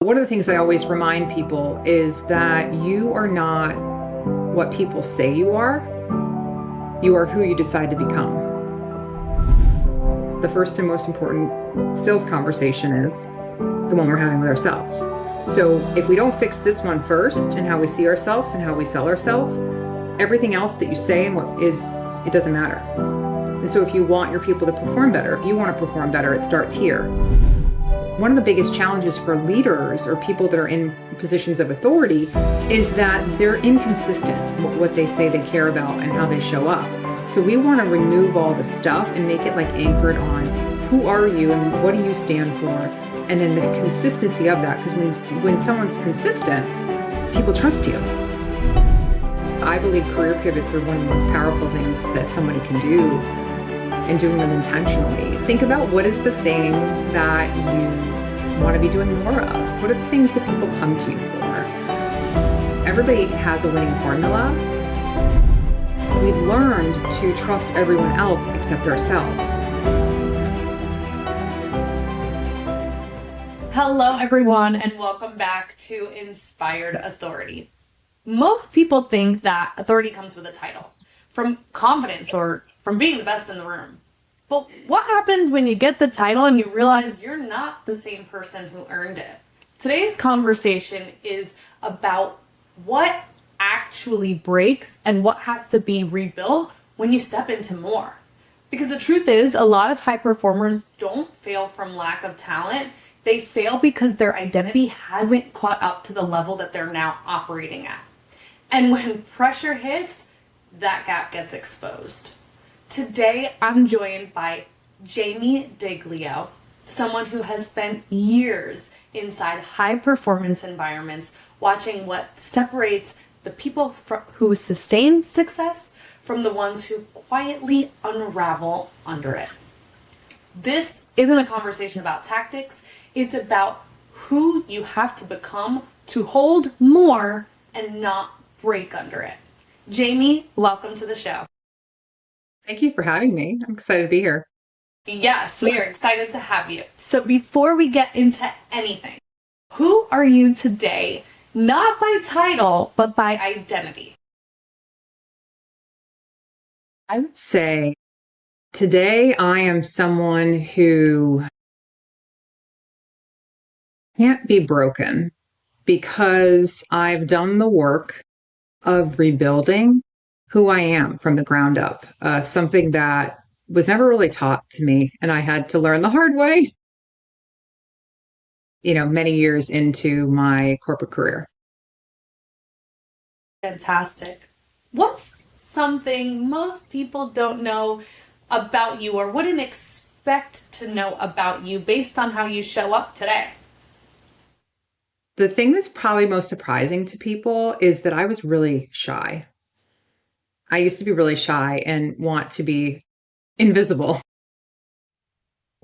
One of the things I always remind people is that you are not what people say you are. You are who you decide to become. The first and most important sales conversation is the one we're having with ourselves. So if we don't fix this one first, and how we see ourselves and how we sell ourselves, everything else that you say and it doesn't matter. And so if you want your people to perform better, if you want to perform better, it starts here. One of the biggest challenges for leaders or people that are in positions of authority is that they're inconsistent in what they say they care about and how they show up. So we want to remove all the stuff and make it like anchored on who are you and what do you stand for, and then the consistency of that. Because when someone's consistent, people trust you. I believe career pivots are one of the most powerful things that somebody can do, and doing them intentionally. Think about what is the thing that you want to be doing more of. What are the things that people come to you for? Everybody has a winning formula. We've learned to trust everyone else except ourselves. Hello, everyone, and welcome back to Inspired Authority. Most people think that authority comes with a title, from confidence or from being the best in the room. But what happens when you get the title and you realize you're not the same person who earned it? Today's conversation is about what actually breaks and what has to be rebuilt when you step into more. Because the truth is, a lot of high performers don't fail from lack of talent. They fail because their identity hasn't caught up to the level that they're now operating at. And when pressure hits, that gap gets exposed. Today, I'm joined by Jamie Diglio, someone who has spent years inside high performance environments, watching what separates the people who sustain success from the ones who quietly unravel under it. This isn't a conversation about tactics. It's about who you have to become to hold more and not break under it. Jamie, welcome to the show. Thank you for having me. I'm excited to be here. Yes, we are excited to have you. So before we get into anything, who are you today? Not by title, but by identity. I would say today I am someone who can't be broken because I've done the work of rebuilding who I am from the ground up, something that was never really taught to me, and I had to learn the hard way, many years into my corporate career. Fantastic. What's something most people don't know about you or wouldn't expect to know about you based on how you show up today? The thing that's probably most surprising to people is that I was really shy. I used to be really shy and want to be invisible.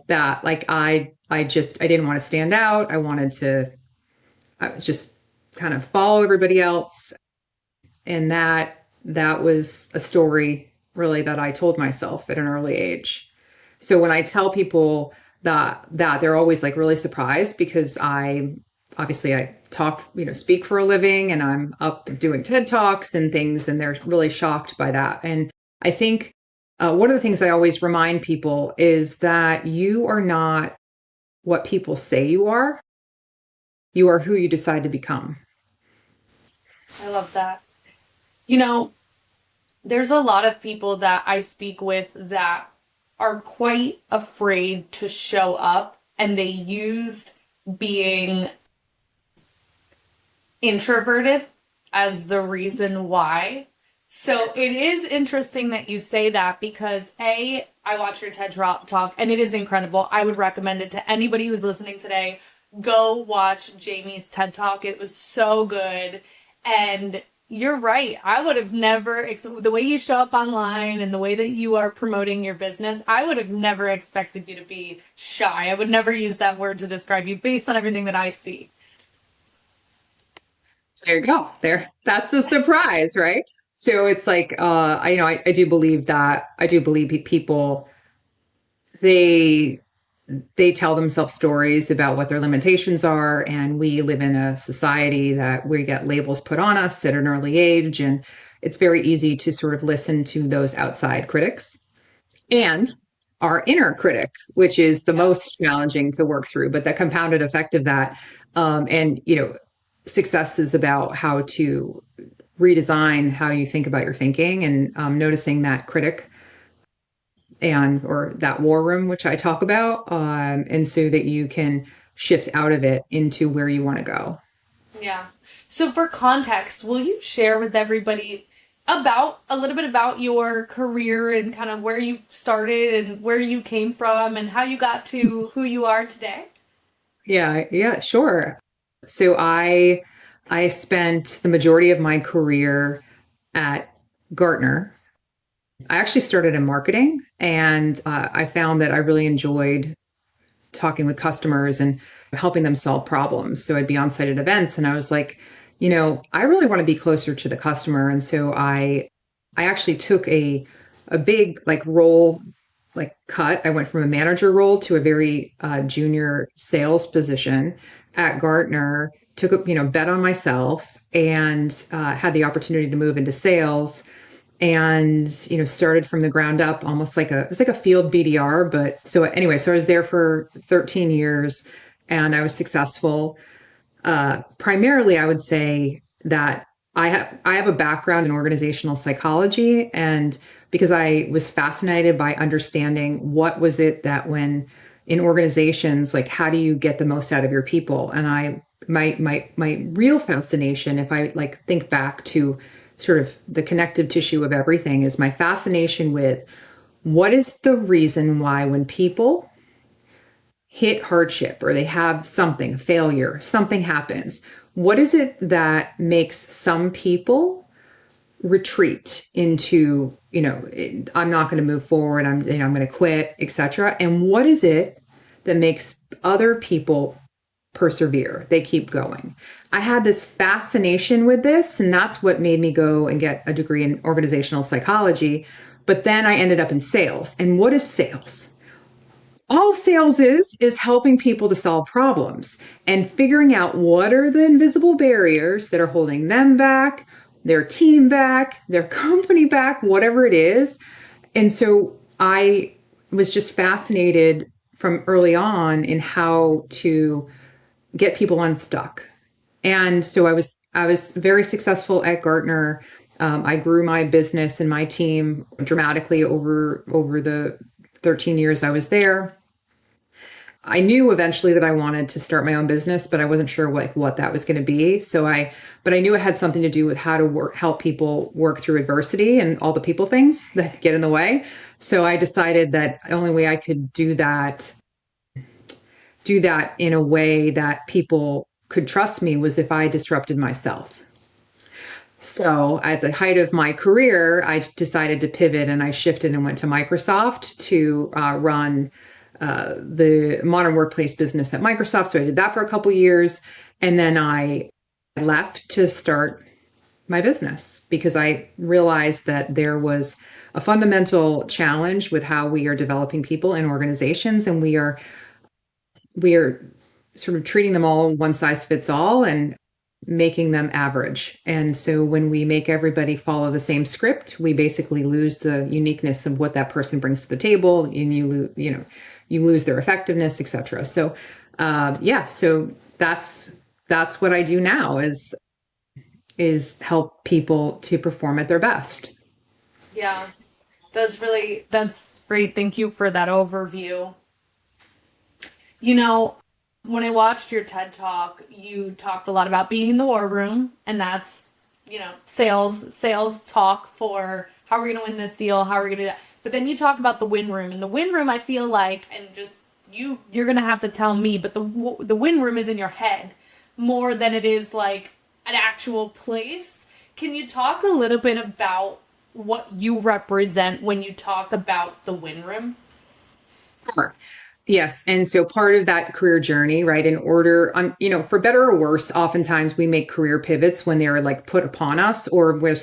That I didn't want to stand out. I was just kind of follow everybody else. And that was a story really that I told myself at an early age. So when I tell people that they're always like really surprised, because I talk, speak for a living, and I'm up doing TED Talks and things, and they're really shocked by that. And I think one of the things I always remind people is that you are not what people say you are. You are who you decide to become. I love that. There's a lot of people that I speak with that are quite afraid to show up, and they use being introverted as the reason why. So it is interesting that you say that because I watched your TED Talk and it is incredible. I would recommend it to anybody who's listening today. Go watch Jamie's TED Talk. It was so good. And you're right. I would have never, the way you show up online and the way that you are promoting your business, I would have never expected you to be shy. I would never use that word to describe you based on everything that I see. There you go. There, that's the surprise, right? So it's like, I do believe people, they they tell themselves stories about what their limitations are. And we live in a society that we get labels put on us at an early age. And it's very easy to sort of listen to those outside critics and our inner critic, which is the Yeah. most challenging to work through. But the compounded effect of that, and success is about how to redesign how you think about your thinking, and noticing that critic and or that war room, which I talk about, and so that you can shift out of it into where you want to go. Yeah. So for context, will you share with everybody about a little bit about your career and kind of where you started and where you came from and how you got to who you are today? Yeah, sure. So I spent the majority of my career at Gartner. I actually started in marketing, and I found that I really enjoyed talking with customers and helping them solve problems. So I'd be on site at events, and I was like, I really want to be closer to the customer. And so I actually took a big like role like cut. I went from a manager role to a very junior sales position at Gartner. Took a bet on myself, and had the opportunity to move into sales, and started from the ground up, almost like it was like a field BDR. But so anyway, so I was there for 13 years, and I was successful. Primarily, I would say that I have a background in organizational psychology, and because I was fascinated by understanding what was it that when in organizations, like how do you get the most out of your people. And my real fascination, if I like think back to sort of the connective tissue of everything, is my fascination with what is the reason why when people hit hardship or they have something, failure, something happens, what is it that makes some people retreat into, I'm not going to move forward, I'm going to quit, etc. And what is it that makes other people persevere? They keep going. I had this fascination with this, and that's what made me go and get a degree in organizational psychology. But then I ended up in sales. And what is sales? All sales is helping people to solve problems and figuring out what are the invisible barriers that are holding them back, their team back, their company back, whatever it is. And so I was just fascinated from early on in how to get people unstuck. And so I was very successful at Gartner. I grew my business and my team dramatically over the 13 years I was there. I knew eventually that I wanted to start my own business, but I wasn't sure what that was going to be. But I knew it had something to do with how to help people work through adversity and all the people things that get in the way. So I decided that the only way I could do that in a way that people could trust me was if I disrupted myself. So at the height of my career, I decided to pivot, and I shifted and went to Microsoft to run the modern workplace business at Microsoft. So I did that for a couple of years. And then I left to start my business because I realized that there was a fundamental challenge with how we are developing people in organizations, and we are sort of treating them all one size fits all and making them average. And so when we make everybody follow the same script, we basically lose the uniqueness of what that person brings to the table, and you lose their effectiveness, etc. So so that's what I do now is help people to perform at their best. Yeah. That's great. Thank you for that overview. You know, when I watched your TED talk, you talked a lot about being in the war room, and that's, sales talk for how are we going to win this deal, how are we going to do that. But then you talk about the win room, and the win room, I feel like, and just you're going to have to tell me, but the win room is in your head more than it is like an actual place. Can you talk a little bit about what you represent when you talk about the win room? Sure. Yes. And so part of that career journey, right, in order on, for better or worse, oftentimes we make career pivots when they're like put upon us or where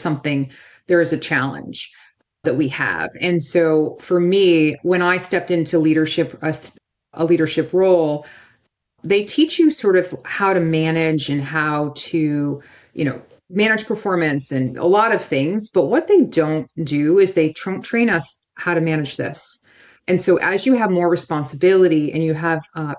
there is a challenge that we have. And so for me, when I stepped into leadership, a leadership role, they teach you sort of how to manage and how to, manage performance and a lot of things. But what they don't do is they train us how to manage this. And so as you have more responsibility and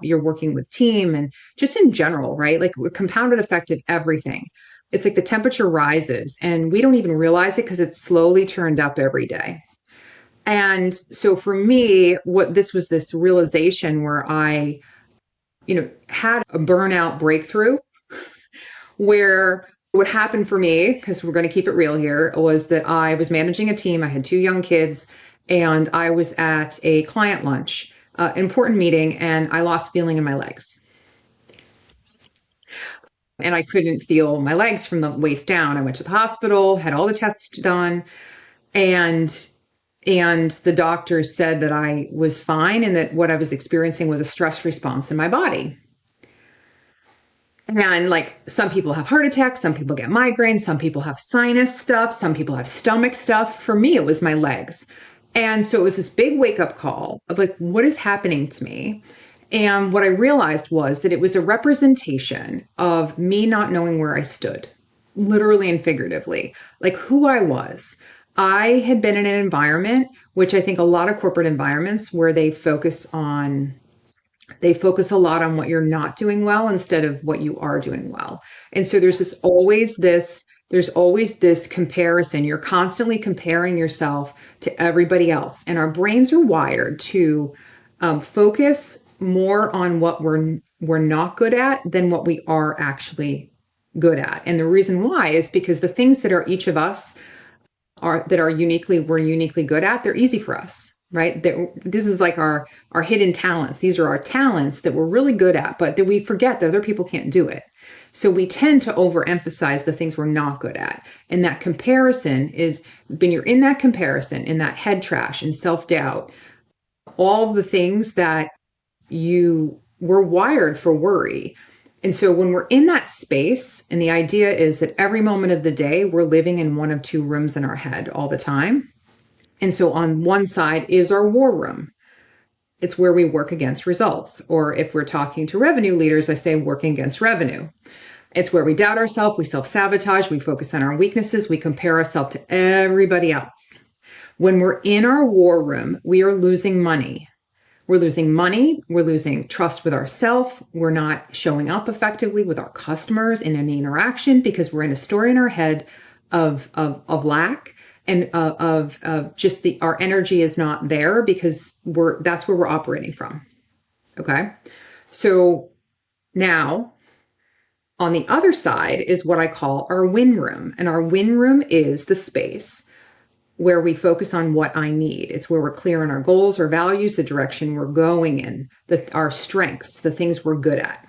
you're working with team and just in general, right? Like compounded effect of everything. It's like the temperature rises and we don't even realize it because it's slowly turned up every day. And so for me, this realization where I, had a burnout breakthrough where what happened for me, because we're going to keep it real here, was that I was managing a team. I had 2 young kids and I was at a client lunch, important meeting, and I lost feeling in my legs. And I couldn't feel my legs from the waist down. I went to the hospital, had all the tests done, and the doctor said that I was fine and that what I was experiencing was a stress response in my body. And like some people have heart attacks, some people get migraines, some people have sinus stuff, some people have stomach stuff. For me, it was my legs. And so it was this big wake up call of like, what is happening to me? And what I realized was that it was a representation of me not knowing where I stood, literally and figuratively, like who I was. I had been in an environment, which I think a lot of corporate environments where they focus a lot on what you're not doing well instead of what you are doing well. And so there's always this comparison. You're constantly comparing yourself to everybody else. And our brains are wired to focus more on what we're not good at than what we are actually good at. And the reason why is because the things that are each of us we're uniquely good at, they're easy for us. Right? This is like our hidden talents. These are our talents that we're really good at, but that we forget that other people can't do it. So we tend to overemphasize the things we're not good at. And that comparison is, when you're in that comparison, in that head trash and self-doubt, all the things that we're wired for worry. And so when we're in that space, and the idea is that every moment of the day, we're living in one of 2 rooms in our head all the time. And so on one side is our war room. It's where we work against results. Or if we're talking to revenue leaders, I say working against revenue. It's where we doubt ourselves, we self-sabotage, we focus on our weaknesses, we compare ourselves to everybody else. When we're in our war room, we are losing money. We're losing money. We're losing trust with ourselves. We're not showing up effectively with our customers in any interaction because we're in a story in our head of lack. And of just our energy is not there because that's where we're operating from. Okay. So now on the other side is what I call our win room. And our win room is the space where we focus on what I need. It's where we're clear on our goals, our values, the direction we're going in, our strengths, the things we're good at.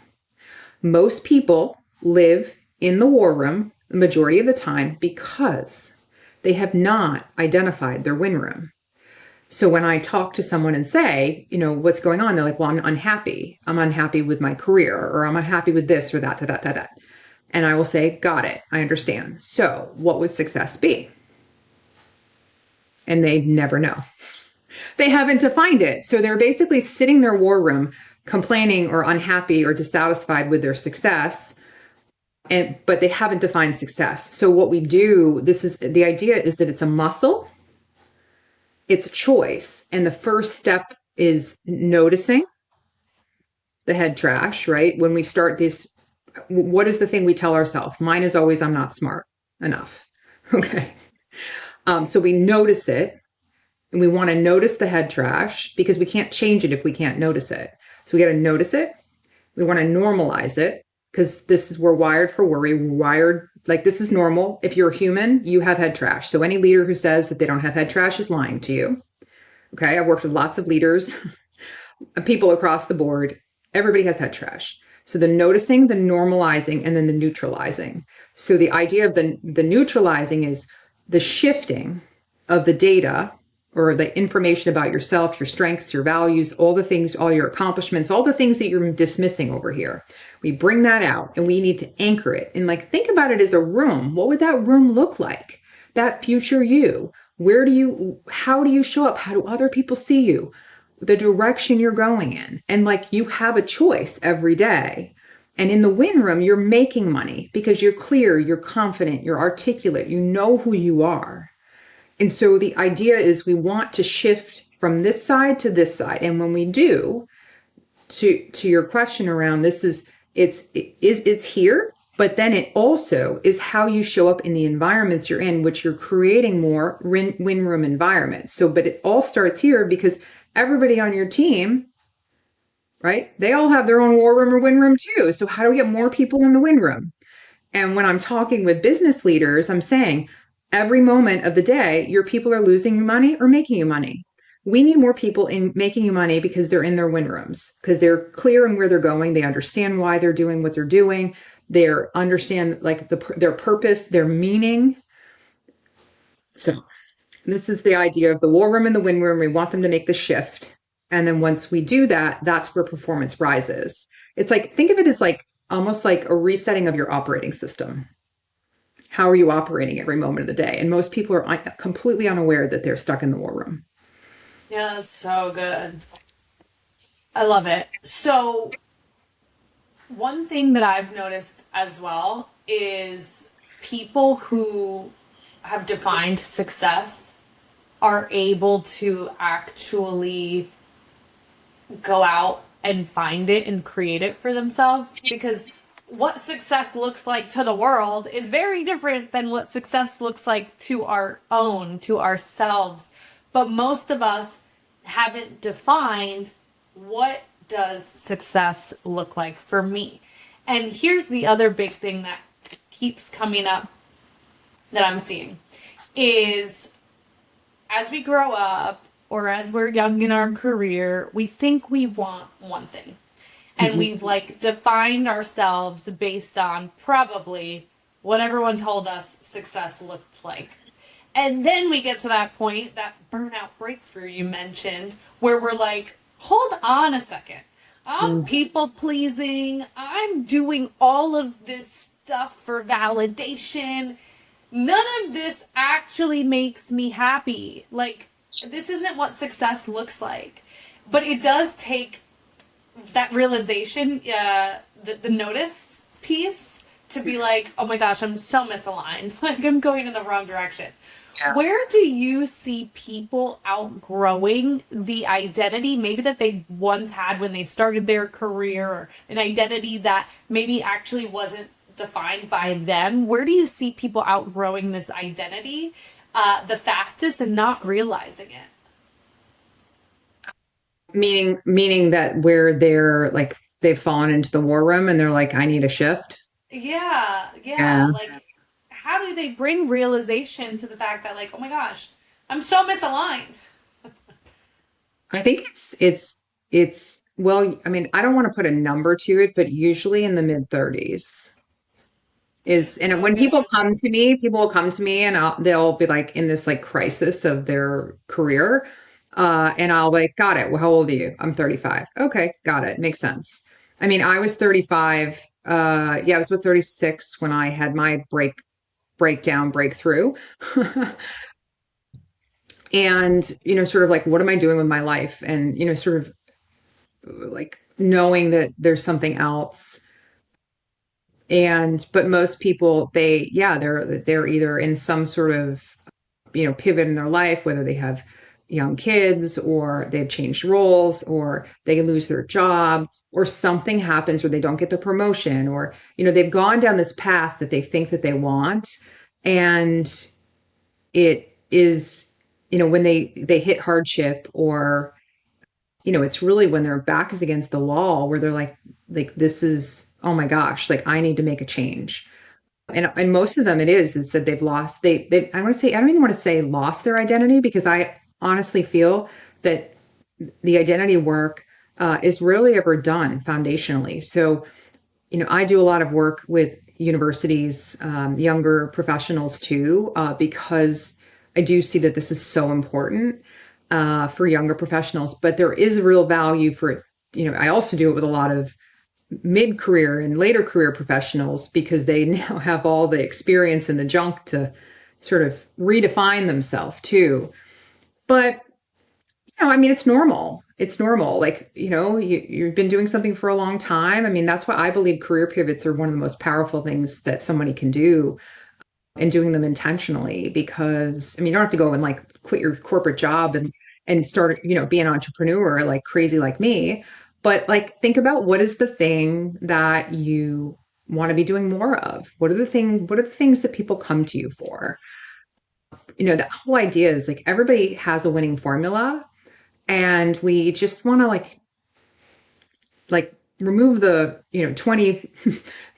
Most people live in the war room the majority of the time because they have not identified their win room. So when I talk to someone and say, what's going on? They're like, well, I'm unhappy. I'm unhappy with my career, or I'm unhappy with this or that. And I will say, got it. I understand. So what would success be? And they never know. They haven't defined it. So they're basically sitting in their war room complaining or unhappy or dissatisfied with their success. But they haven't defined success. So what we do, the idea is that it's a muscle, it's a choice. And the first step is noticing the head trash, right? When we start this, what is the thing we tell ourselves? Mine is always, I'm not smart enough. Okay. So we notice it, and we want to notice the head trash because we can't change it if we can't notice it. So we got to notice it. We want to normalize it. Because we're wired for worry. We're wired, like this is normal. If you're a human, you have head trash. So any leader who says that they don't have head trash is lying to you. Okay, I've worked with lots of leaders, people across the board. Everybody has head trash. So the noticing, the normalizing, and then the neutralizing. So the idea of the neutralizing is the shifting of the data or the information about yourself, your strengths, your values, all the things, all your accomplishments, all the things that you're dismissing over here. We bring that out and we need to anchor it. And like, think about it as a room. What would that room look like? That future you. How do you show up? How do other people see you? the direction you're going in. And like you have a choice every day. And in the win room, you're making money because you're clear, you're confident, you're articulate, you know who you are. And so the idea is we want to shift from this side to this side. And when we do, to your question around this is it's here, but then it also is how you show up in the environments you're in, which you're creating more win room environments. So, but it all starts here because everybody on your team, right? They all have their own war room or win room too. So how do we get more people in the win room? And when I'm talking with business leaders, I'm saying every moment of the day, your people are losing you money or making you money. We need more people in making you money because they're in their win rooms, because they're clear in where they're going. They understand why they're doing what they're doing. They understand like their purpose, their meaning. So this is the idea of the war room and the win room. We want them to make the shift. And then once we do that, that's where performance rises. It's like, think of it as like almost like a resetting of your operating system. How are you operating every moment of the day? And most people are completely unaware that they're stuck in the war room. Yeah, that's so good. I love it. So, one thing that I've noticed as well is people who have defined success are able to actually go out and find it and create it for themselves, because what success looks like to the world is very different than what success looks like to our own, to ourselves. But most of us haven't defined what does success look like for me. And here's the other big thing that keeps coming up that I'm seeing is as we grow up or as we're young in our career, we think we want one thing. And we've like defined ourselves based on probably what everyone told us success looked like. And then we get to that point, that burnout breakthrough you mentioned, where we're like, hold on a second. I'm people pleasing. I'm doing all of this stuff for validation. None of this actually makes me happy. Like, this isn't what success looks like. But it does take that realization, the notice piece, to be like, oh my gosh, I'm so misaligned. Like, I'm going in the wrong direction. Yeah. Where do you see people outgrowing the identity maybe that they once had when they started their career, or an identity that maybe actually wasn't defined by them? Where do you see people outgrowing this identity the fastest and not realizing it? Meaning that where they're like they've fallen into the war room and they're like, I need a shift. Yeah. Like, how do they bring realization to the fact that, like, oh my gosh, I'm so misaligned? I think it's well, I mean, I don't want to put a number to it, but usually in the mid 30s is, and So when good. people will come to me and they'll be like in this like crisis of their career. And I'll like, got it. Well, how old are you? I'm 35. Okay, got it. Makes sense. I mean, I was 35. Yeah, I was with 36 when I had my breakthrough. And, sort of like, what am I doing with my life? And, sort of like knowing that there's something else. But most people, they're either in some sort of, pivot in their life, whether they have young kids or they've changed roles or they lose their job or something happens where they don't get the promotion, or, they've gone down this path that they think that they want. And it is, when they hit hardship, or, it's really when their back is against the wall where they're like, this is, oh my gosh, like I need to make a change. And most of them is that they've lost, I want to say, I don't even want to say lost their identity, because I honestly feel that the identity work is really ever done foundationally. So, I do a lot of work with universities, younger professionals too, because I do see that this is so important for younger professionals. But there is real value for it. I also do it with a lot of mid-career and later career professionals, because they now have all the experience and the junk to sort of redefine themselves too. But No, I mean, it's normal. It's normal. Like, you've been doing something for a long time. I mean, that's why I believe career pivots are one of the most powerful things that somebody can do, and doing them intentionally, because I mean, you don't have to go and like quit your corporate job and start, be an entrepreneur like crazy like me. But like, think about what is the thing that you want to be doing more of? What are the things that people come to you for? That whole idea is like everybody has a winning formula, and we just want to like remove the 20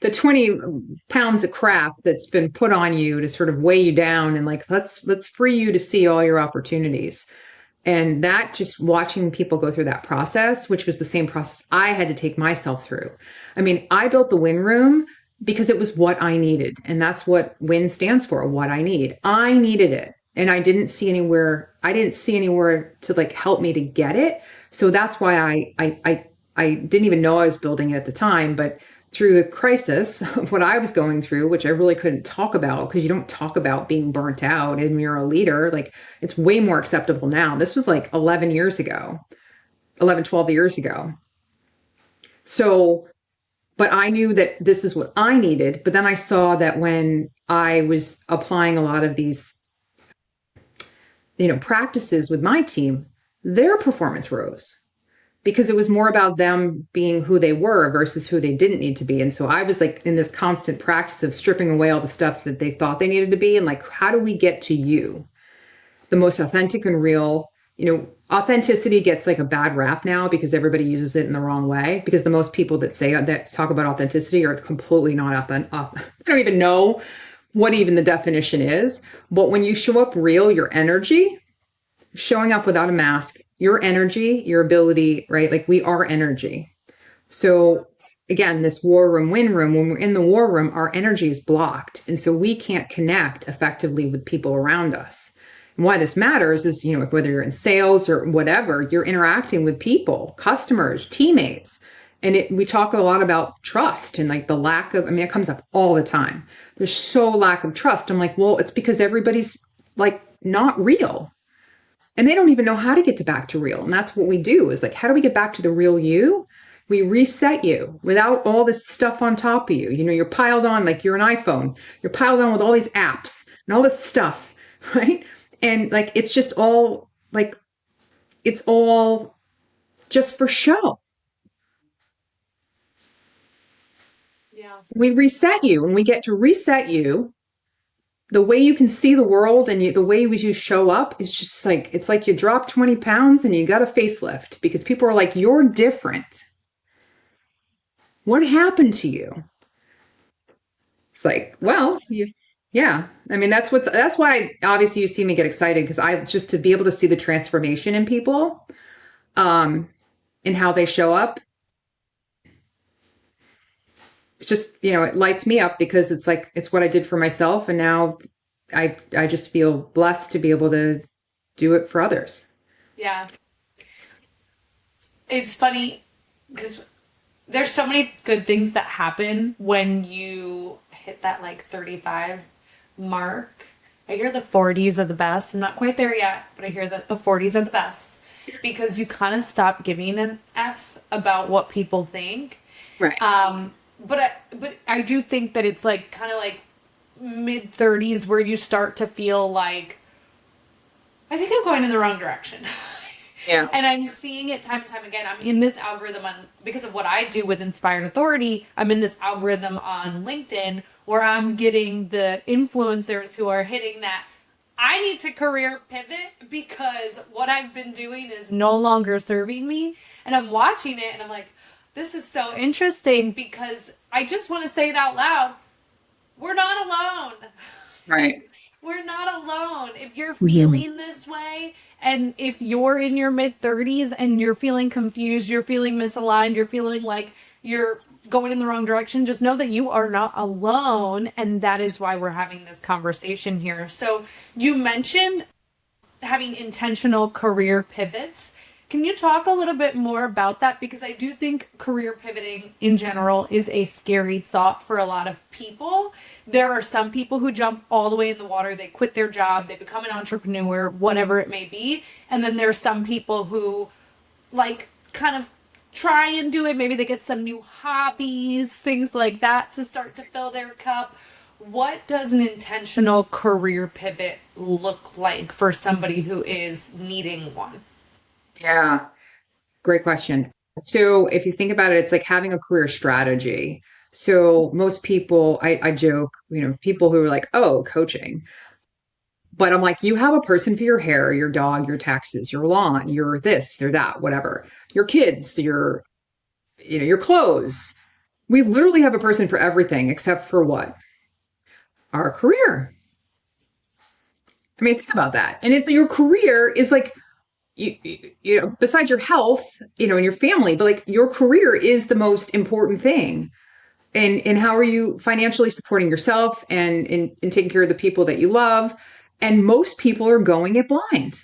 the 20 pounds of crap that's been put on you to sort of weigh you down, and like let's free you to see all your opportunities. And that, just watching people go through that process, which was the same process I had to take myself through. I mean, I built the win room because it was what I needed. And that's what win stands for, what I need. I needed it. And I didn't see anywhere to like help me to get it. So that's why I didn't even know I was building it at the time, but through the crisis of what I was going through, which I really couldn't talk about because you don't talk about being burnt out and you're a leader. Like, it's way more acceptable now. This was like 11 years ago, 11, 12 years ago. So, but I knew that this is what I needed. But then I saw that when I was applying a lot of these, practices with my team, their performance rose, because it was more about them being who they were versus who they didn't need to be. And so I was like in this constant practice of stripping away all the stuff that they thought they needed to be, and like, how do we get to you, the most authentic and real? Authenticity gets like a bad rap now because everybody uses it in the wrong way, because the most people that talk about authenticity are completely not authentic. They don't even know what even the definition is. But when you show up real, your energy, showing up without a mask, your energy, your ability, right? Like, we are energy. So again, this war room, win room, when we're in the war room, our energy is blocked. And so we can't connect effectively with people around us. And why this matters is, whether you're in sales or whatever, you're interacting with people, customers, teammates. And we talk a lot about trust and like the lack of, I mean, it comes up all the time. There's so lack of trust. I'm like, well, it's because everybody's like not real. And they don't even know how to get back to real. And that's what we do, is like, how do we get back to the real you? We reset you without all this stuff on top of you. You're piled on, like you're an iPhone. You're piled on with all these apps and all this stuff, right? And like, it's just all like, it's all just for show. Yeah. We reset you, and we get to reset you. The way you can see the world and the way you show up is just like, it's like you drop 20 pounds and you got a facelift, because people are like, you're different. What happened to you? It's like, well, yeah. I mean, that's why obviously you see me get excited, because I just, to be able to see the transformation in people, and how they show up. It's just, it lights me up, because it's like, it's what I did for myself. And now I just feel blessed to be able to do it for others. Yeah. It's funny because there's so many good things that happen when you hit that like 35 mark. I hear the 40s are the best. I'm not quite there yet, but I hear that the 40s are the best because you kind of stop giving an F about what people think. Right. But I do think that it's like kind of like mid 30s where you start to feel like, I think I'm going in the wrong direction. Yeah. And I'm seeing it time and time again. I'm in this algorithm because of what I do with Inspired Authority. I'm in this algorithm on LinkedIn where I'm getting the influencers who are hitting that I need to career pivot because what I've been doing is no longer serving me. And I'm watching it and I'm like, this is so interesting, because I just want to say it out loud. We're not alone. Right. We're not alone. If you're feeling this way, and if you're in your mid 30s and you're feeling confused, you're feeling misaligned, you're feeling like you're going in the wrong direction, just know that you are not alone. And that is why we're having this conversation here. So you mentioned having intentional career pivots. Can you talk a little bit more about that? Because I do think career pivoting in general is a scary thought for a lot of people. There are some people who jump all the way in the water, they quit their job, they become an entrepreneur, whatever it may be. And then there's some people who like kind of try and do it. Maybe they get some new hobbies, things like that to start to fill their cup. What does an intentional career pivot look like for somebody who is needing one? Yeah, great question. So if you think about it, it's like having a career strategy. So most people, I joke, people who are like, oh, coaching. But I'm like, you have a person for your hair, your dog, your taxes, your lawn, your this, your that, whatever. Your kids, your clothes. We literally have a person for everything except for what? Our career. I mean, think about that. And if your career is like besides your health, and your family, but like your career is the most important thing. And how are you financially supporting yourself and taking care of the people that you love? And most people are going it blind.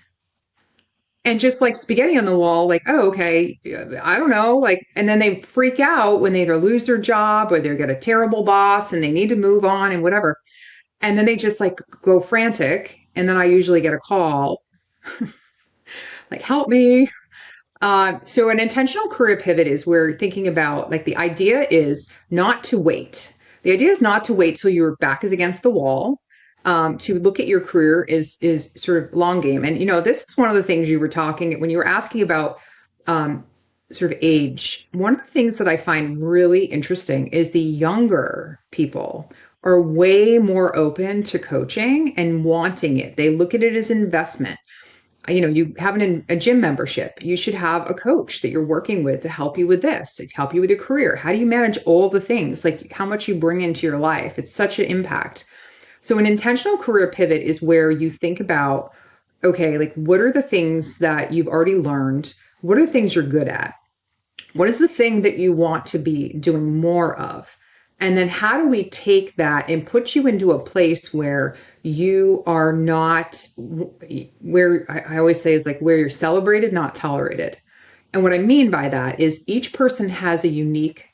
And just like spaghetti on the wall, like, oh, okay, I don't know. Like, and then they freak out when they either lose their job or they get a terrible boss and they need to move on and whatever. And then they just like go frantic. And then I usually get a call like, help me. So an intentional career pivot is where thinking about like the idea is not to wait. The idea is not to wait till your back is against the wall. To look at your career is sort of long game. And this is one of the things you were talking when you were asking about sort of age. One of the things that I find really interesting is the younger people are way more open to coaching and wanting it. They look at it as investment. You have a gym membership. You should have a coach that you're working with to help you with this, to help you with your career. How do you manage all the things, like how much you bring into your life? It's such an impact. So an intentional career pivot is where you think about, okay, like what are the things that you've already learned? What are the things you're good at? What is the thing that you want to be doing more of? And then how do we take that and put you into a place where you are not, where I always say is like where you're celebrated, not tolerated. And what I mean by that is each person has a unique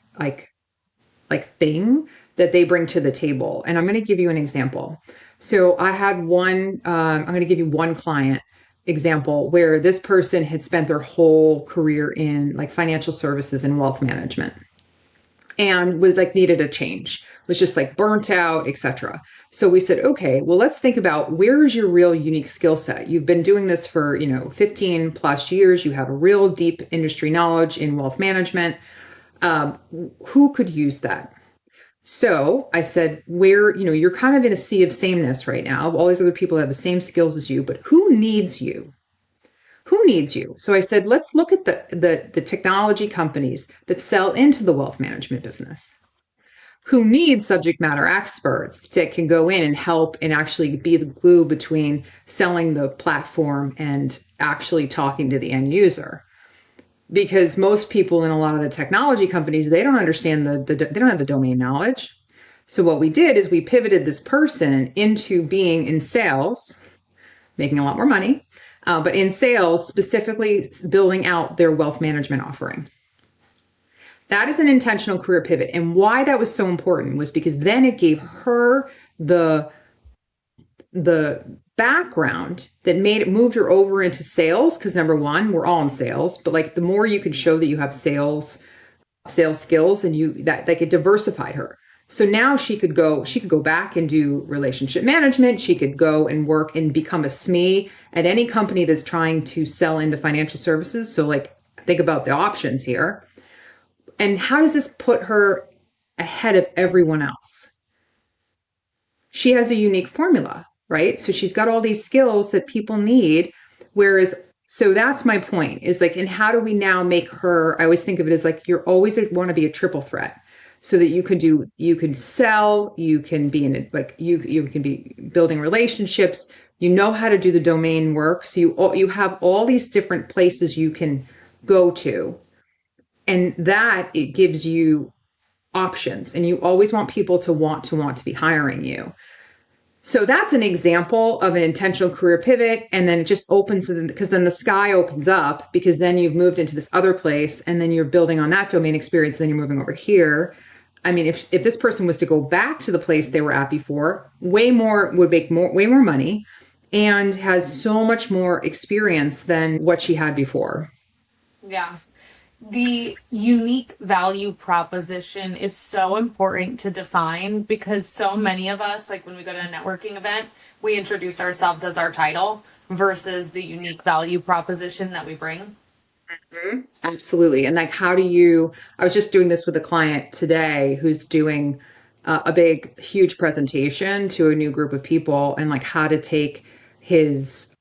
thing that they bring to the table. And I'm going to give you an example. So I had I'm going to give you one client example where this person had spent their whole career in like financial services and wealth management and was like needed a change, was just like burnt out, etc. So we said, okay, well, let's think about where is your real unique skill set. You've been doing this for 15 plus years. You have a real deep industry knowledge in wealth management. Who could use that? So I said, where you're kind of in a sea of sameness right now. All these other people have the same skills as you, but who needs you? Who needs you? So I said, let's look at the technology companies that sell into the wealth management business. Who need subject matter experts that can go in and help and actually be the glue between selling the platform and actually talking to the end user. Because most people in a lot of the technology companies, they don't understand they don't have the domain knowledge. So what we did is we pivoted this person into being in sales, making a lot more money, but in sales, specifically building out their wealth management offering. That is an intentional career pivot. And why that was so important was because then it gave her the background that moved her over into sales. Because number one, we're all in sales, but like the more you could show that you have sales skills and that it diversified her. So now she could go back and do relationship management. She could go and work and become a SME at any company that's trying to sell into financial services. So like think about the options here. And how does this put her ahead of everyone else? She has a unique formula, right? So she's got all these skills that people need. Whereas, so that's my point is like, and how do we now make her, I always think of it as like, you're always want to be a triple threat so that you can sell, you can be in it, like you can be building relationships, you know how to do the domain work. So you have all these different places you can go to. And that it gives you options, and you always want people to want to be hiring you. So that's an example of an intentional career pivot. And then it just opens, because then the sky opens up, because then you've moved into this other place and then you're building on that domain experience. And then you're moving over here. I mean, if this person was to go back to the place they were at before, would make way more money and has so much more experience than what she had before. Yeah. The unique value proposition is so important to define because so many of us, like when we go to a networking event, we introduce ourselves as our title versus the unique value proposition that we bring. Absolutely. And like, I was just doing this with a client today who's doing a big, huge presentation to a new group of people, and like how to take his,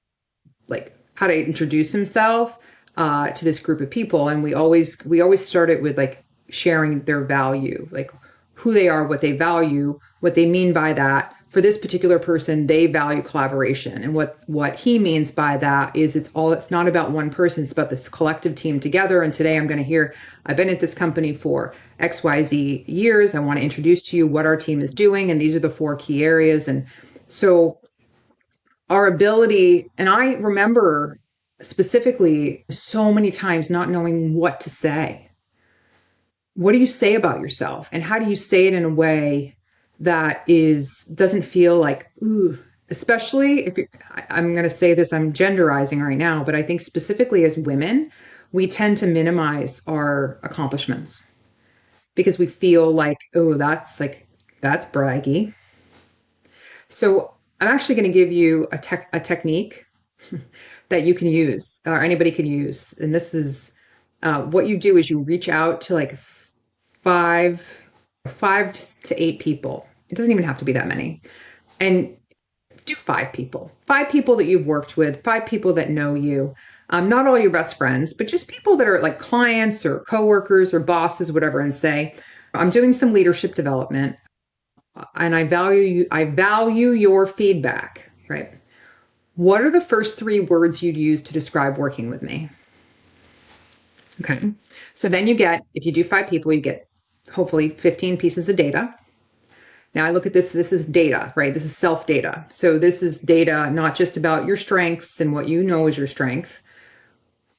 like how to introduce himself to this group of people. And we always start it with like sharing their value, like who they are, what they value, what they mean by that. For this particular person, they value collaboration. And what he means by that is it's not about one person, it's about this collective team together. And today I've been at this company for XYZ years. I want to introduce to you what our team is doing. And these are the four key areas. And so our ability, and I remember specifically so many times not knowing what to say. What do you say about yourself? And how do you say it in a way that doesn't feel like, ooh, especially if I'm going to say this, I'm genderizing right now, but I think specifically as women, we tend to minimize our accomplishments because we feel like, oh, that's braggy. So I'm actually going to give you a technique that you can use, or anybody can use. And this is what you do is you reach out to like five, 5 to 8 people. It doesn't even have to be that many. And do 5 people that you've worked with, 5 people that know you. Not all your best friends, but just people that are like clients or coworkers or bosses, whatever, and say, I'm doing some leadership development and I value your feedback, right? What are the first 3 words you'd use to describe working with me? Okay. So then if you do 5 people, you get hopefully 15 pieces of data. Now I look at this is data, right? This is self data. So this is data not just about your strengths and what you know is your strength,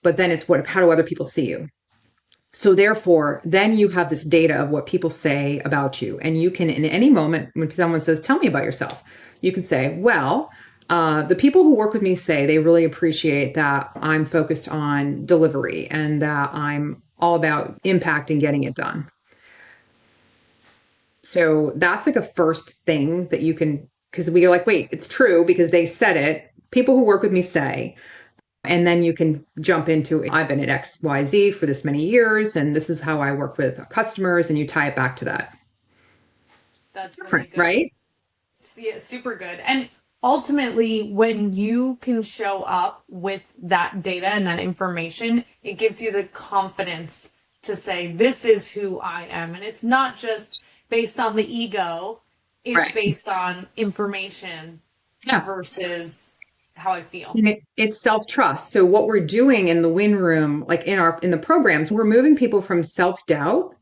but then it's how do other people see you? So therefore, then you have this data of what people say about you. And you can, in any moment, when someone says, tell me about yourself, you can say, well, the people who work with me say they really appreciate that I'm focused on delivery and that I'm all about impact and getting it done. So that's like a first thing that you can, because we are like, wait, it's true because they said it. People who work with me say, and then you can jump into, I've been at XYZ for this many years, and this is how I work with customers, and you tie it back to that. That's really Different, good. right? Yeah, super good. And ultimately, when you can show up with that data and that information, it gives you the confidence to say, this is who I am. And it's not just based on the ego, it's Right. based on information Yeah. versus how I feel. And it's self-trust. So what we're doing in the win room, like in the programs, we're moving people from self-doubt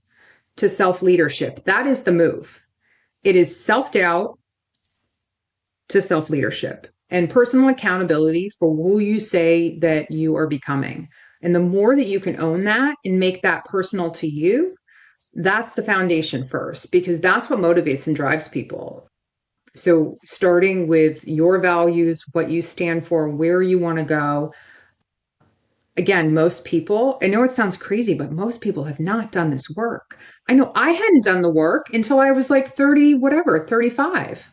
to self-leadership. That is the move. It is self-doubt to self-leadership and personal accountability for who you say that you are becoming. And the more that you can own that and make that personal to you, that's the foundation first, because that's what motivates and drives people. So starting with your values, what you stand for, where you want to go. Again, most people, I know it sounds crazy, but most people have not done this work. I know I hadn't done the work until I was like 30, whatever, 35.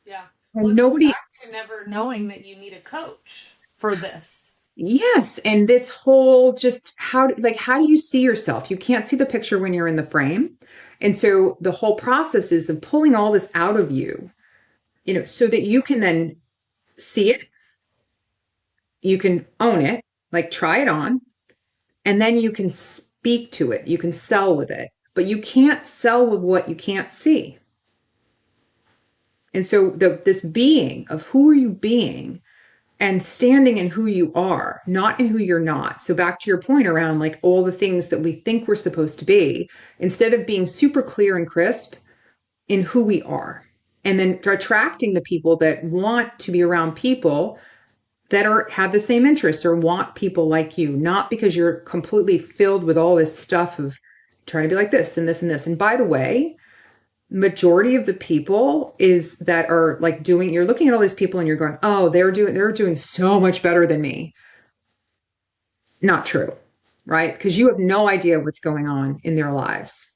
Yeah. Well, And it goes nobody, back to never knowing that you need a coach for this. yes. And this whole just how do you see yourself? You can't see the picture when you're in the frame. And so the whole process is of pulling all this out of you, so that you can then see it, you can own it, like try it on, and then you can speak to it. You can sell with it, but you can't sell with what you can't see. And so this being of who are you being and standing in who you are, not in who you're not. So back to your point around like all the things that we think we're supposed to be, instead of being super clear and crisp in who we are and then attracting the people that want to be around people that have the same interests or want people like you, not because you're completely filled with all this stuff of trying to be like this and this and this. And by the way, majority of the people is that are like doing, you're looking at all these people and you're going, oh, they're doing so much better than me. Not true, right? Because you have no idea what's going on in their lives.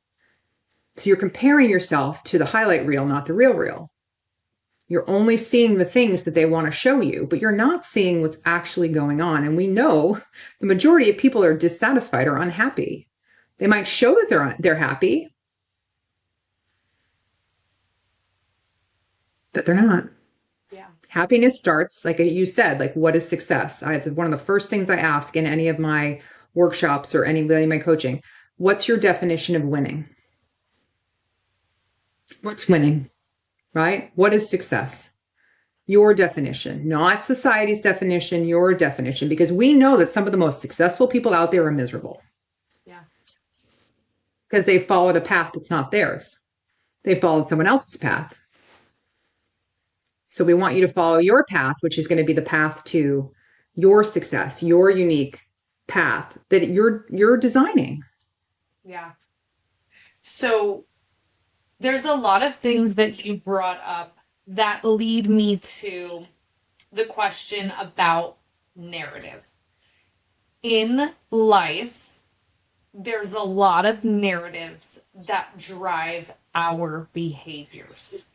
So you're comparing yourself to the highlight reel, not the real reel. You're only seeing the things that they want to show you, but you're not seeing what's actually going on. And we know the majority of people are dissatisfied or unhappy. They might show that they're happy, but they're not. Yeah. Happiness starts, like you said, like what is success? It's one of the first things I ask in any of my workshops or any of my coaching. What's your definition of winning? What's winning, right? What is success? Your definition, not society's definition, your definition, because we know that some of the most successful people out there are miserable. Yeah. Because they followed a path that's not theirs. They followed someone else's path. So we want you to follow your path, which is going to be the path to your success, your unique path that you're designing. Yeah. So there's a lot of things that you brought up that lead me to the question about narrative. In life, there's a lot of narratives that drive our behaviors.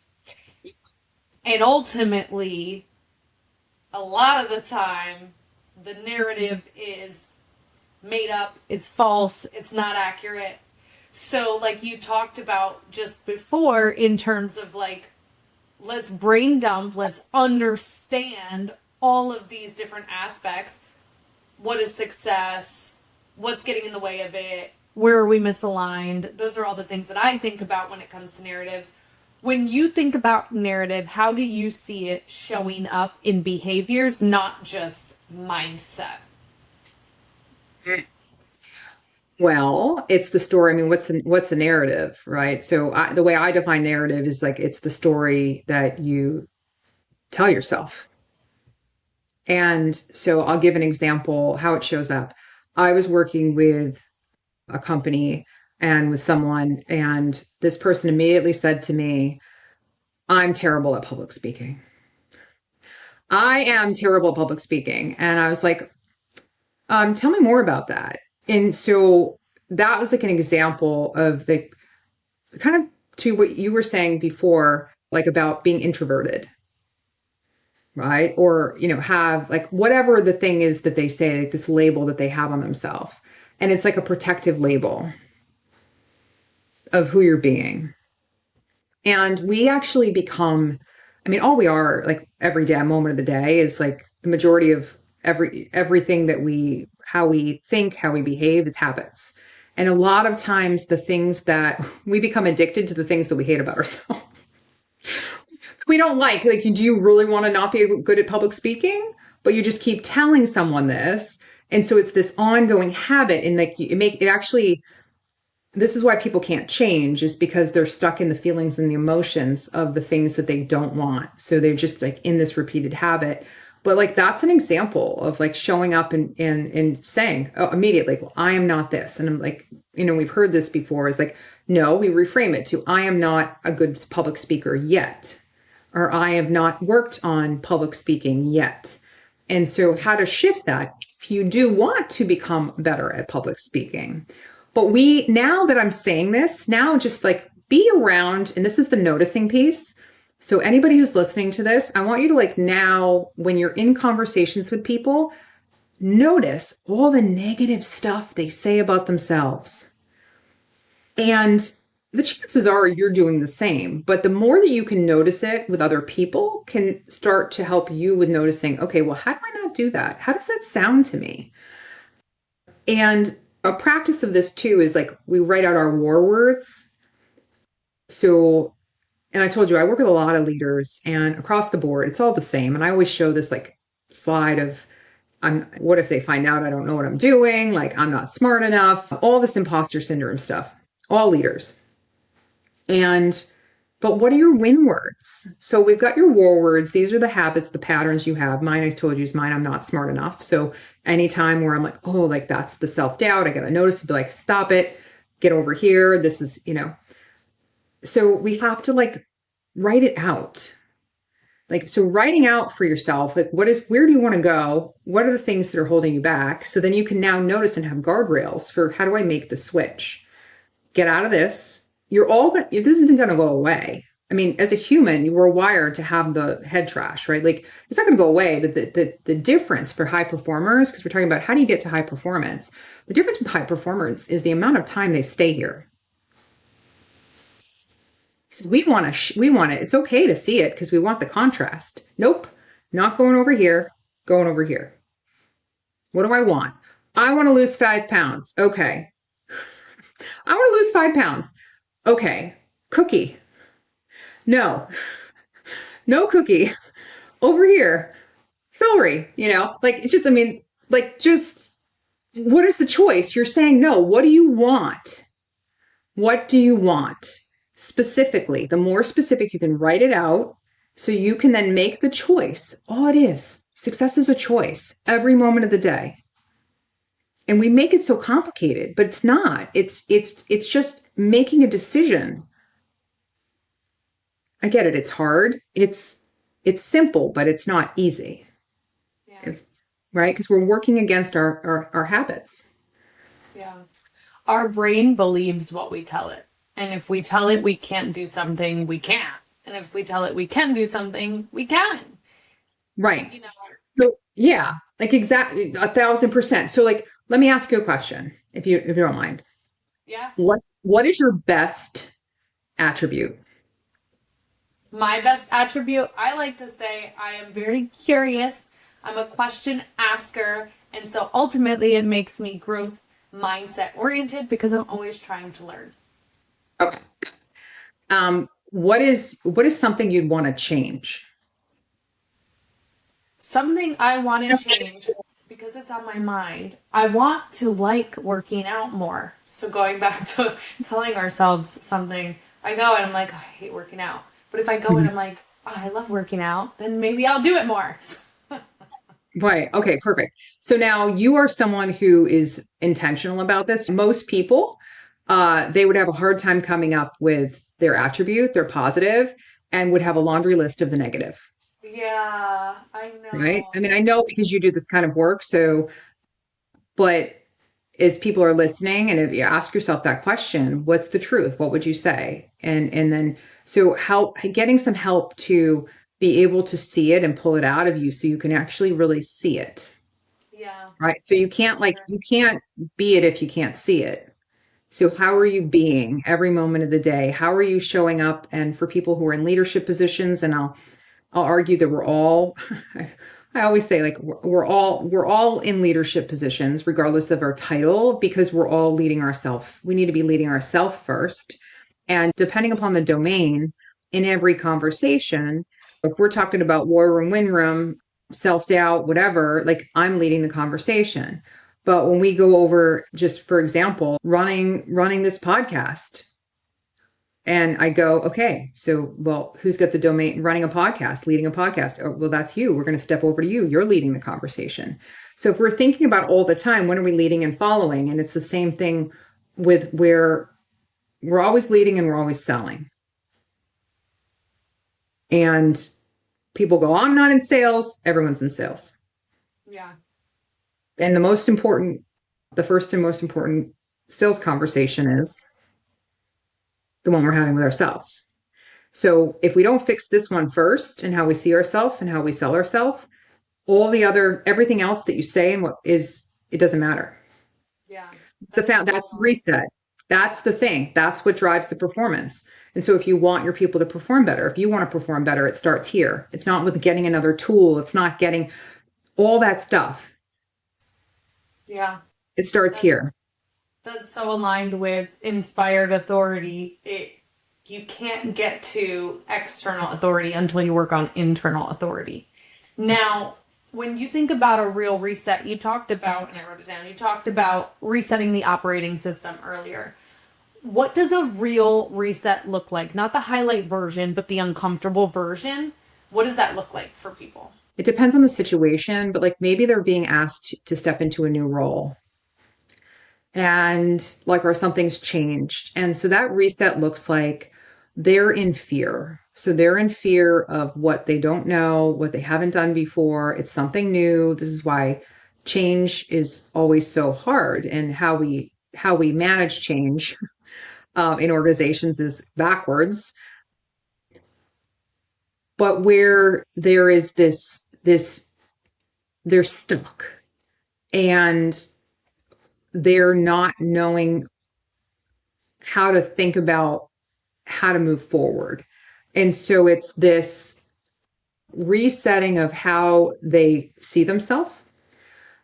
And ultimately, a lot of the time, the narrative is made up, it's false, it's not accurate. So, like you talked about just before, in terms of like, let's brain dump, let's understand all of these different aspects. What is success? What's getting in the way of it? Where are we misaligned? Those are all the things that I think about when it comes to narrative. When you think about narrative, how do you see it showing up in behaviors, not just mindset? Well, it's the story. I mean, what's a narrative, right? So the way I define narrative is like it's the story that you tell yourself. And so I'll give an example how it shows up. I was working with a company and with someone, and this person immediately said to me, I'm terrible at public speaking. I am terrible at public speaking. And I was like, tell me more about that. And so that was like an example of the kind of to what you were saying before, like about being introverted, right? Or, have like whatever the thing is that they say, like this label that they have on themselves. And it's like a protective label of who you're being. And we actually become, I mean, all we are like every day, moment of the day is like the majority of everything that how we think, how we behave is habits. And a lot of times the things that we become addicted to the things that we hate about ourselves. We don't like, do you really want to not be good at public speaking? But you just keep telling someone this. And so it's this ongoing habit. And like it actually, this is why people can't change, is because they're stuck in the feelings and the emotions of the things that they don't want. So they're just like in this repeated habit. But like that's an example of like showing up and saying, oh, immediately, well, I am not this. And I'm like, we've heard this before, is like, no, we reframe it to I am not a good public speaker yet, or I have not worked on public speaking yet. And so how to shift that if you do want to become better at public speaking. But now that I'm saying this, now just like be around, and this is the noticing piece. So anybody who's listening to this, I want you to like now, when you're in conversations with people, notice all the negative stuff they say about themselves. And the chances are you're doing the same, but the more that you can notice it with other people can start to help you with noticing, okay, well, how do I not do that? How does that sound to me? And a practice of this too is like we write out our war words. So, and I told you, I work with a lot of leaders and across the board, it's all the same. And I always show this like slide of, what if they find out I don't know what I'm doing? Like I'm not smart enough, all this imposter syndrome stuff, all leaders. But But what are your win words? So we've got your war words. These are the habits, the patterns you have. Mine, I told you, is mine. I'm not smart enough. So anytime where I'm like, oh, like that's the self doubt, I got to notice to be like, stop it, get over here. This is, so we have to like write it out. Like, so writing out for yourself, like, where do you want to go? What are the things that are holding you back? So then you can now notice and have guardrails for how do I make the switch? Get out of this. This isn't going to go away. I mean, as a human, you were wired to have the head trash, right? Like it's not going to go away. But the difference for high performers, because we're talking about how do you get to high performance? The difference with high performers is the amount of time they stay here. So we want it. It's okay to see it because we want the contrast. Nope, not going over here, going over here. What do I want? I want to lose 5 pounds. Okay. I want to lose 5 pounds. Okay. Cookie. No, no cookie over here. Celery, like it's just, I mean, like just what is the choice? You're saying no. What do you want? What do you want? Specifically, the more specific you can write it out so you can then make the choice. All it is, success is a choice every moment of the day. And we make it so complicated, but it's not. It's just making a decision. I get it. It's hard. It's simple, but it's not easy. Yeah. Right? Because we're working against our habits. Yeah. Our brain believes what we tell it. And if we tell it we can't do something, we can't. And if we tell it we can do something, we can. Right. So yeah, like exactly 1,000%. So like, let me ask you a question, if you don't mind. Yeah. What is your best attribute? My best attribute, I like to say I am very curious. I'm a question asker. And so ultimately it makes me growth mindset oriented because I'm always trying to learn. Okay. What is something you'd want to change? Something I want to change because it's on my mind. I want to like working out more. So going back to telling ourselves something, I go and I'm like, oh, I hate working out. But if I go and I'm like, oh, I love working out, then maybe I'll do it more. Right. Okay, perfect. So now you are someone who is intentional about this. Most people, they would have a hard time coming up with their attribute, their positive, and would have a laundry list of the negative. Yeah, I Right. know. I mean, I know because you do this kind of work. So, but as people are listening, and if you ask yourself that question, what's the truth? What would you say? And then, so how getting some help to be able to see it and pull it out of you so you can actually really see it. Yeah, Right. So you can't sure. you can't be it if you can't see it. So how are you being every moment of the day? How are you showing up? And for people who are in leadership positions, and I'll argue that we're all I always say like we're all in leadership positions regardless of our title because we're all leading ourselves. We need to be leading ourselves first. And depending upon the domain in every conversation, if we're talking about war room, win room, self-doubt, whatever, like I'm leading the conversation. But when we go over just for example, running this podcast, and I go, okay, so, well, who's got the domain running a podcast, leading a podcast? Oh, well, that's you. We're going to step over to you. You're leading the conversation. So if we're thinking about all the time, when are we leading and following? And it's the same thing with where we're always leading and we're always selling. And people go, I'm not in sales. Everyone's in sales. Yeah. And the first and most important sales conversation is the one we're having with ourselves. So if we don't fix this one first and how we see ourselves and how we sell ourselves, everything else that you say and it doesn't matter. Yeah. That's the reset. That's the thing. That's what drives the performance. And so if you want your people to perform better, if you want to perform better, it starts here. It's not with getting another tool. It's not getting all that stuff. Yeah. It starts here. That's so aligned with inspired authority. You can't get to external authority until you work on internal authority. Now, when you think about a real reset, you talked about, and I wrote it down, you talked about resetting the operating system earlier. What does a real reset look like? Not the highlight version, but the uncomfortable version. What does that look like for people? It depends on the situation, but like maybe they're being asked to step into a new role and like, or something's changed. And so that reset looks like they're in fear. So they're in fear of what they don't know, what they haven't done before. It's something new. This is why change is always so hard, and how we manage change in organizations is backwards. But where there is this they're stuck and they're not knowing how to think about how to move forward. And so it's this resetting of how they see themselves,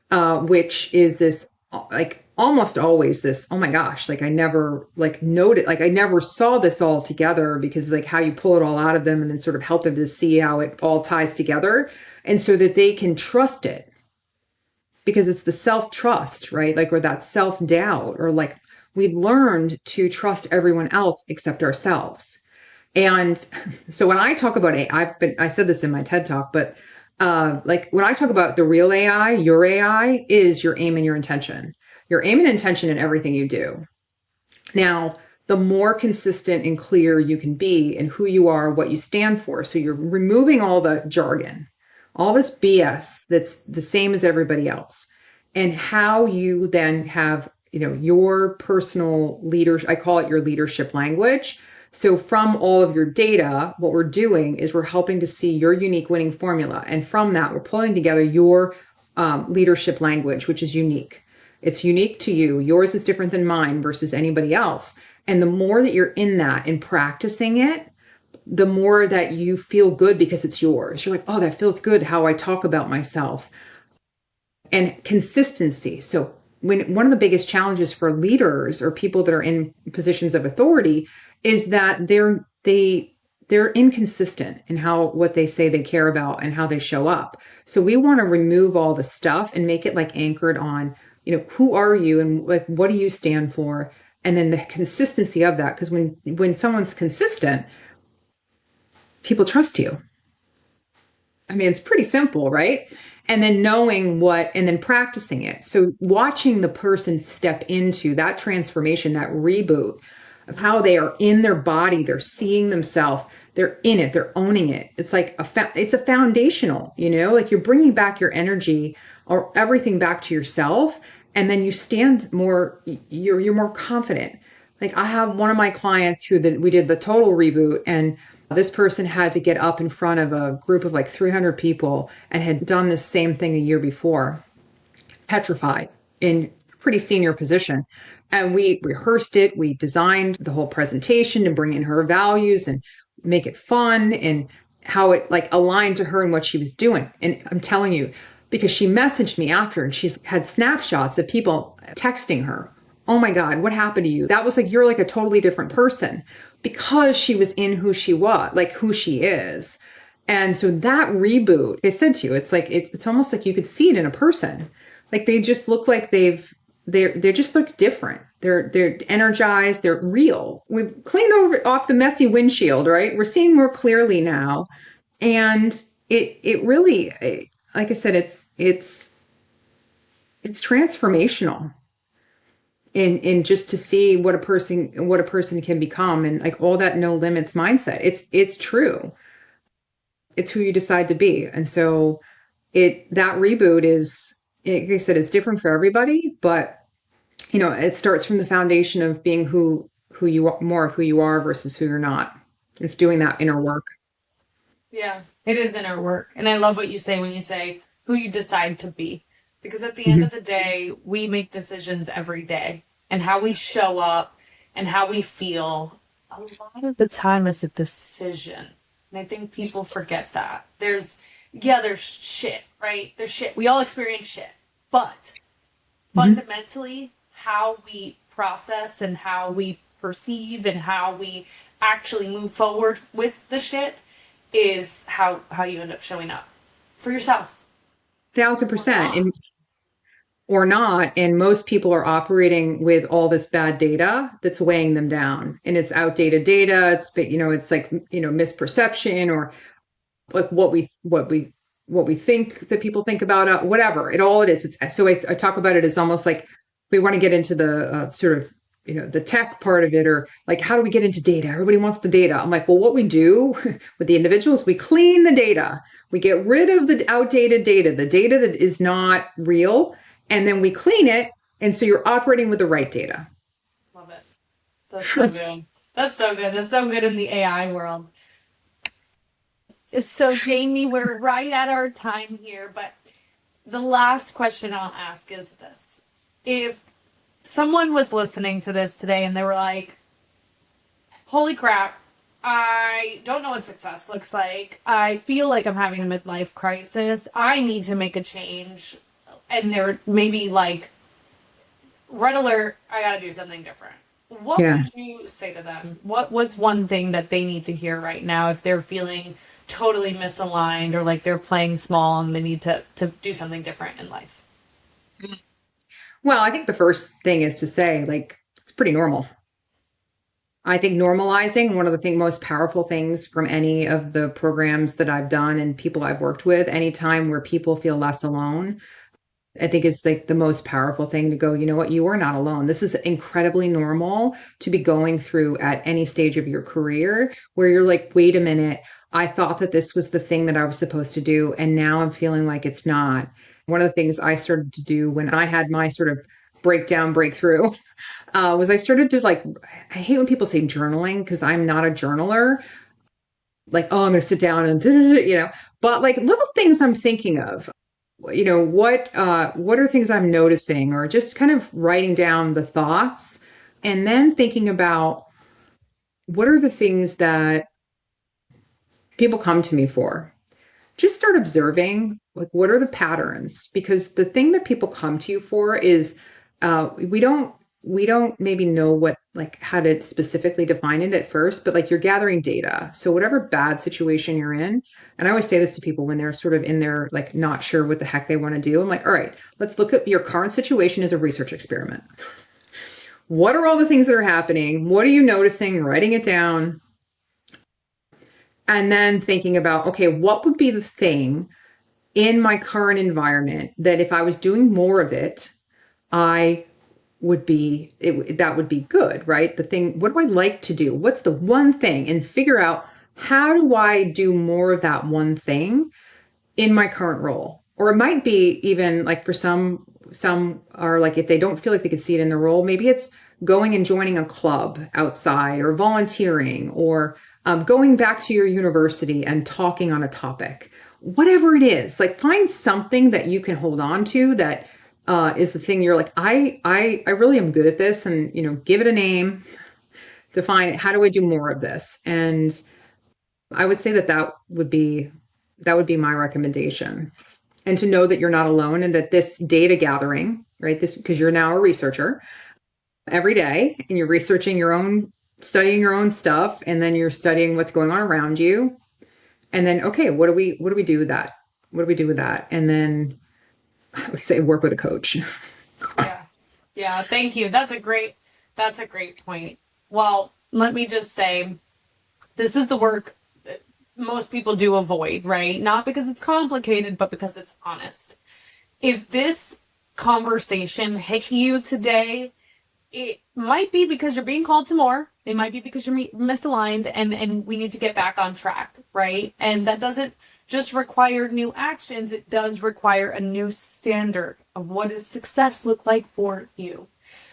which is this like almost always this, oh my gosh, like I never like noted, like I never saw this all together, because like how you pull it all out of them and then sort of help them to see how it all ties together. And so that they can trust it, because it's the self-trust, right? Like, or that self-doubt, or like we've learned to trust everyone else except ourselves. And so when I talk about AI, I said this in my TED talk, but like when I talk about the real AI, your AI is your aim and your intention. Your aim and intention in everything you do. Now, the more consistent and clear you can be in who you are, what you stand for. So you're removing all the jargon, all this BS that's the same as everybody else, and how you then have, your personal leadership. I call it your leadership language. So from all of your data, what we're doing is we're helping to see your unique winning formula. And from that, we're pulling together your leadership language, which is unique. It's unique to you. Yours is different than mine versus anybody else. And the more that you're in that and practicing it, the more that you feel good because it's yours. You're like, oh, that feels good how I talk about myself. And consistency. So when one of the biggest challenges for leaders or people that are in positions of authority is that they're inconsistent in how what they say they care about and how they show up. So we want to remove all the stuff and make it like anchored on, who are you and like what do you stand for? And then the consistency of that. Because when someone's consistent, people trust you. I mean, it's pretty simple, right? And then knowing what, and then practicing it. So watching the person step into that transformation, that reboot of how they are in their body, they're seeing themselves, they're in it, they're owning it. It's like it's a foundational, like you're bringing back your energy or everything back to yourself. And then you stand more, you're more confident. Like I have one of my clients we did the total reboot, and this person had to get up in front of a group of like 300 people and had done the same thing a year before, petrified, in a pretty senior position. And we rehearsed it. We designed the whole presentation to bring in her values and make it fun and how it like aligned to her and what she was doing. And I'm telling you, because she messaged me after and she's had snapshots of people texting her, oh my God, what happened to you? That was like, you're like a totally different person, because she was in who she was, like who she is. And so that reboot, I said to you, it's like, it's almost like you could see it in a person. Like they just look like they just look different. They're energized. They're real. We've cleaned off the messy windshield, right? We're seeing more clearly now. And it really, like I said, it's transformational in just to see what a person can become, and like all that no limits mindset. It's true. It's who you decide to be. And so that reboot is, like I said, it's different for everybody, but it starts from the foundation of being who you are, more of who you are versus who you're not. It's doing that inner work. Yeah, it is inner work. And I love what you say when you say who you decide to be. Because at the end Mhm. of the day, we make decisions every day. And how we show up and how we feel, a lot of the time is a decision. And I think people forget that. There's shit, right? There's shit. We all experience shit. But Mhm. fundamentally, how we process and how we perceive and how we actually move forward with the shit is how you end up showing up for yourself Thousand or percent. not. or not. And most people are operating with all this bad data that's weighing them down. And it's outdated data. It's like, misperception, or like what we think that people think about whatever it is. It's so I talk about it as almost like we want to get into the sort of the tech part of it, or like how do we get into data? Everybody wants the data. I'm like, well, what we do with the individuals, we clean the data, we get rid of the outdated data, the data that is not real, and then we clean it, and so you're operating with the right data. Love it. That's so good. That's so good. That's so good in the AI world. So, Jamie, we're right at our time here, but the last question I'll ask is this. If someone was listening to this today and they were like, holy crap, I don't know what success looks like. I feel like I'm having a midlife crisis. I need to make a change. And they're maybe like, red alert, I got to do something different. What Yeah. would you say to them? What's one thing that they need to hear right now if they're feeling totally misaligned, or like they're playing small and they need to do something different in life? Well, I think the first thing is to say, like, it's pretty normal. I think normalizing, one of the most powerful things from any of the programs that I've done and people I've worked with, anytime where people feel less alone, I think it's like the most powerful thing to go, you know what, you are not alone. This is incredibly normal to be going through at any stage of your career, where you're like, wait a minute, I thought that this was the thing that I was supposed to do, and now I'm feeling like it's not. One of the things I started to do when I had my sort of breakthrough, was I started to like, I hate when people say journaling because I'm not a journaler. Like, oh, I'm going to sit down and, but like little things I'm thinking of, what are things I'm noticing, or just kind of writing down the thoughts, and then thinking about what are the things that people come to me for. Just start observing, like, what are the patterns, because the thing that people come to you for is, we don't maybe know what, like, how to specifically define it at first, but like you're gathering data. So whatever bad situation you're in, and I always say this to people when they're sort of in there, like not sure what the heck they want to do. I'm like, all right, let's look at your current situation as a research experiment. What are all the things that are happening? What are you noticing? Writing it down. And then thinking about, okay, what would be the thing in my current environment that if I was doing more of it, I that would be good, right? The thing, what do I like to do? What's the one thing? And figure out, how do I do more of that one thing in my current role? Or it might be even like, for some are like, if they don't feel like they can see it in their role, maybe it's going and joining a club outside, or volunteering, or going back to your university and talking on a topic. Whatever it is, like, find something that you can hold on to, that is the thing you're like, I really am good at this, and give it a name, define it. How do I do more of this? And I would say that would be my recommendation. And to know that you're not alone, and that this data gathering, right? This, because you're now a researcher every day, and you're researching studying your own stuff, and then you're studying what's going on around you. And then, okay, what do we do with that? What do we do with that? And then I would say work with a coach. Yeah. Yeah, thank you. That's a great point. Well, let me just say, this is the work that most people do avoid, right? Not because it's complicated, but because it's honest. If this conversation hit you today, it might be because you're being called to more. It might be because you're misaligned, and we need to get back on track, right? And that doesn't just require new actions. It does require a new standard of what does success look like for you.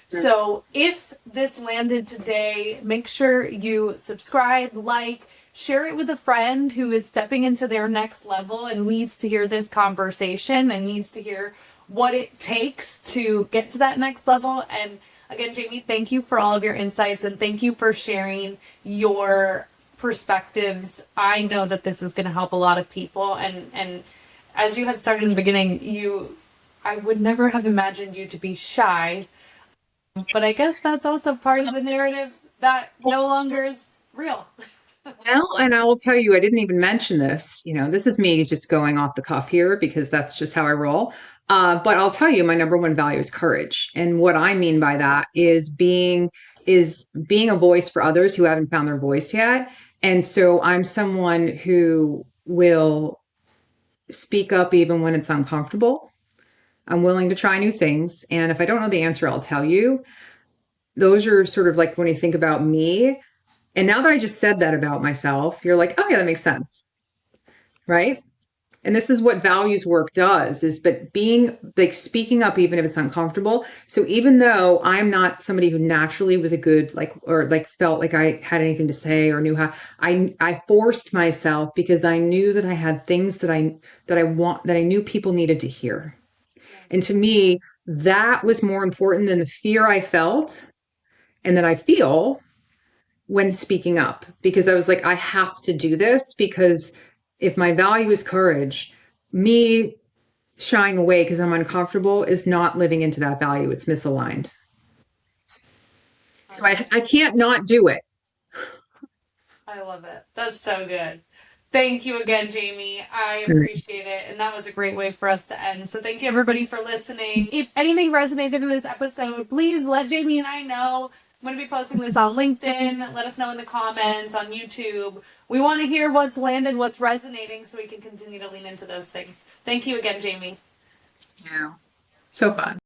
So if this landed today, make sure you subscribe, like, share it with a friend who is stepping into their next level and needs to hear this conversation and needs to hear what it takes to get to that next level. And again, Jamie, thank you for all of your insights, and thank you for sharing your perspectives. I know that this is going to help a lot of people. And as you had started in the beginning, I would never have imagined you to be shy, but I guess that's also part of the narrative that no longer is real. Well, and I will tell you, I didn't even mention this. This is me just going off the cuff here, because that's just how I roll. But I'll tell you, my number one value is courage. And what I mean by that is being a voice for others who haven't found their voice yet. And so I'm someone who will speak up even when it's uncomfortable. I'm willing to try new things. And if I don't know the answer, I'll tell you. Those are sort of like when you think about me. And now that I just said that about myself, you're like, oh, yeah, that makes sense. Right. And this is what values work does is but being like speaking up even if it's uncomfortable. So even though I'm not somebody who naturally was a good like or like felt like I had anything to say or knew how, I forced myself because I knew that I had things that I knew people needed to hear. And to me, that was more important than the fear I felt and that I feel when speaking up because I was like, I have to do this because if my value is courage, me shying away because I'm uncomfortable is not living into that value. It's misaligned. So I can't not do it. I love it. That's so good. Thank you again, Jamie. I Mm. appreciate it. And that was a great way for us to end. So thank you everybody for listening. If anything resonated in this episode, please let Jamie and I know. I'm going to be posting this on LinkedIn. Let us know in the comments on YouTube. We want to hear what's landed, what's resonating, so we can continue to lean into those things. Thank you again, Jamie. Yeah. So fun.